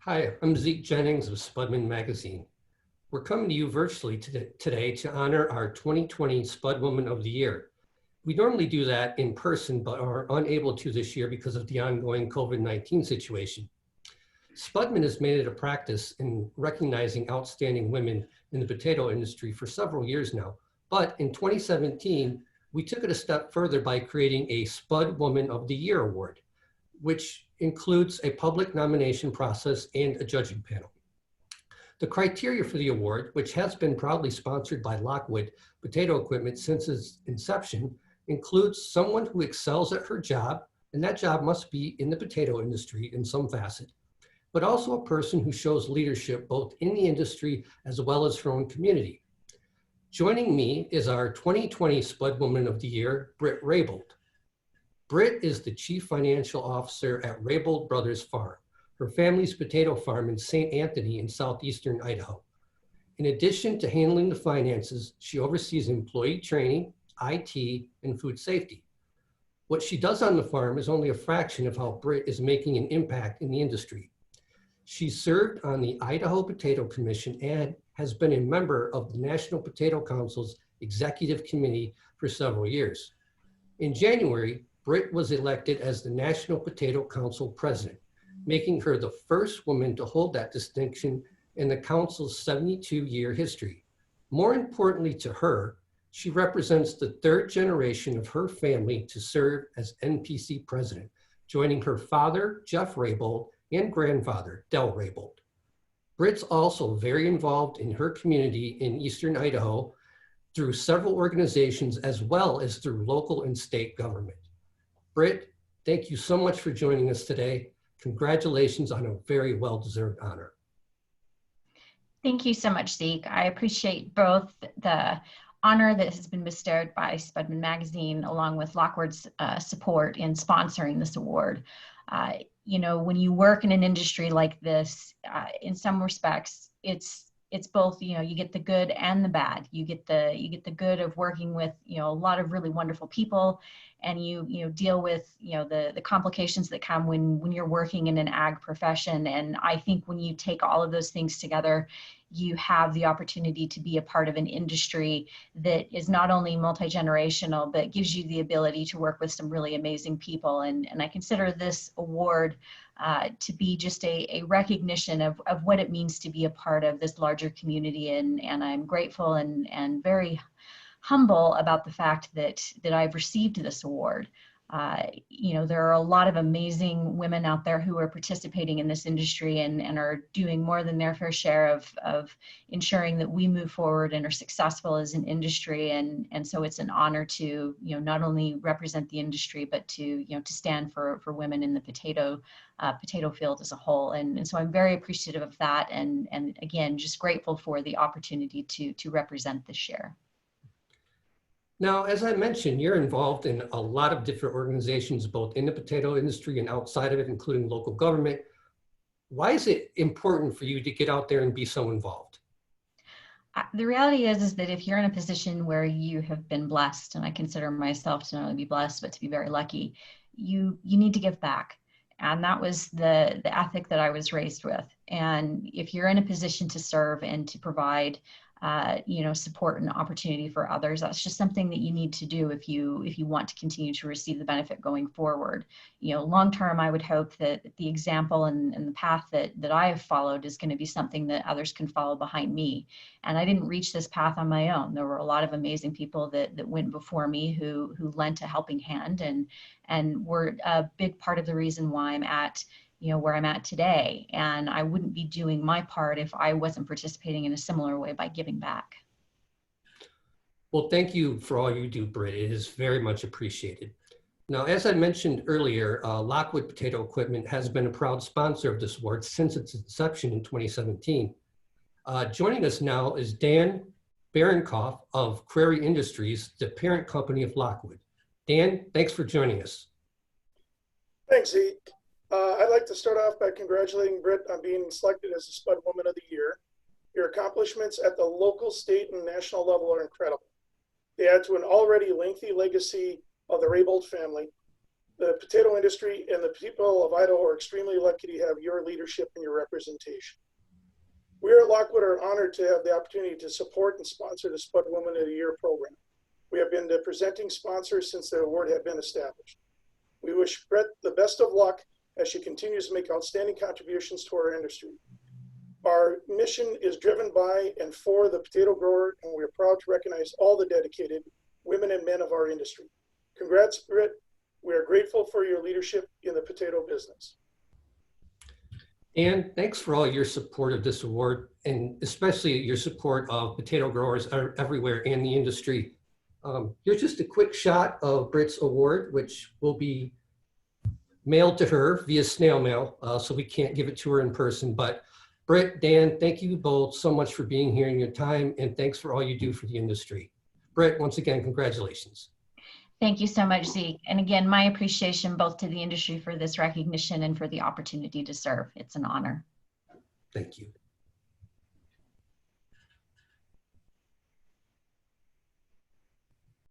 Hi, I'm Zeke Jennings of Spudman Magazine. We're coming to you virtually today to honor our 2020 Spudwoman of the Year. We normally do that in person, but are unable to this year because of the ongoing COVID-19 situation. Spudman has made it a practice in recognizing outstanding women in the potato industry for several years now. But in 2017, we took it a step further by creating a Spudwoman of the Year award, which includes a public nomination process and a judging panel. The criteria for the award, which has been proudly sponsored by Lockwood Potato Equipment since its inception, includes someone who excels at her job, and that job must be in the potato industry in some facet, but also a person who shows leadership both in the industry as well as her own community. Joining me is our 2020 Spudwoman of the Year, Britt Raybould. Britt is the Chief Financial Officer at Raybould Brothers Farm, her family's potato farm in St. Anthony in southeastern Idaho. In addition to handling the finances, she oversees employee training, IT, and food safety. What she does on the farm is only a fraction of how Britt is making an impact in the industry. She served on the Idaho Potato Commission and has been a member of the National Potato Council's Executive Committee for several years. In January, Britt was elected as the National Potato Council President, making her the first woman to hold that distinction in the Council's 72-year history. More importantly to her, she represents the third generation of her family to serve as NPC President, joining her father, Jeff Raybould, and grandfather, Del Raybould. Britt's also very involved in her community in eastern Idaho through several organizations as well as through local and state government. Britt, thank you so much for joining us today. Congratulations on a very well-deserved honor. Thank you so much, Zeke. I appreciate both the honor that has been bestowed by Spudman Magazine along with Lockwood's support in sponsoring this award. You know, when you work in an industry like this, in some respects, it's both, you know, you get the good and the bad. You get the good of working with, you know, a lot of really wonderful people, and you deal with, you know, the complications that come when you're working in an ag profession. And I think when you take all of those things together, you have the opportunity to be a part of an industry that is not only multi-generational, but gives you the ability to work with some really amazing people. And I consider this award to be just a recognition of what it means to be a part of this larger community. And I'm grateful and very humble about the fact that I've received this award. You know, there are a lot of amazing women out there who are participating in this industry and are doing more than their fair share of ensuring that we move forward and are successful as an industry. And so it's an honor to, you know, not only represent the industry, but to, you know, to stand for women in the potato field as a whole. And so I'm very appreciative of that. And again, just grateful for the opportunity to represent this year. Now, as I mentioned, you're involved in a lot of different organizations, both in the potato industry and outside of it, including local government. Why is it important for you to get out there and be so involved? The reality is that if you're in a position where you have been blessed, and I consider myself to not only be blessed, but to be very lucky, you need to give back. And that was the ethic that I was raised with. And if you're in a position to serve and to provide you know, support and opportunity for others, that's just something that you need to do if you want to continue to receive the benefit going forward. You know, long term, I would hope that the example and the path that I have followed is going to be something that others can follow behind me. And I didn't reach this path on my own. There were a lot of amazing people that went before me who lent a helping hand and were a big part of the reason why I'm at, you know, where I'm at today. And I wouldn't be doing my part if I wasn't participating in a similar way by giving back. Well, thank you for all you do, Britt. It is very much appreciated. Now, as I mentioned earlier, Lockwood Potato Equipment has been a proud sponsor of this award since its inception in 2017. Joining us now is Dan Barenkoff of Prairie Industries, the parent company of Lockwood. Dan, thanks for joining us. Thanks, Zeke. I'd like to start off by congratulating Britt on being selected as the Spudwoman of the Year. Your accomplishments at the local, state, and national level are incredible. They add to an already lengthy legacy of the Raybould family. The potato industry and the people of Idaho are extremely lucky to have your leadership and your representation. We at Lockwood are honored to have the opportunity to support and sponsor the Spudwoman of the Year program. We have been the presenting sponsor since the award had been established. We wish Brett the best of luck as she continues to make outstanding contributions to our industry. Our mission is driven by and for the potato grower, and we are proud to recognize all the dedicated women and men of our industry. Congrats, Britt. We are grateful for your leadership in the potato business. And thanks for all your support of this award, and especially your support of potato growers everywhere in the industry. Here's just a quick shot of Britt's award, which will be mailed to her via snail mail, so we can't give it to her in person. But Britt, Dan, thank you both so much for being here and your time, and thanks for all you do for the industry. Britt, once again, congratulations. Thank you so much, Zeke. And again, my appreciation both to the industry for this recognition and for the opportunity to serve. It's an honor. Thank you.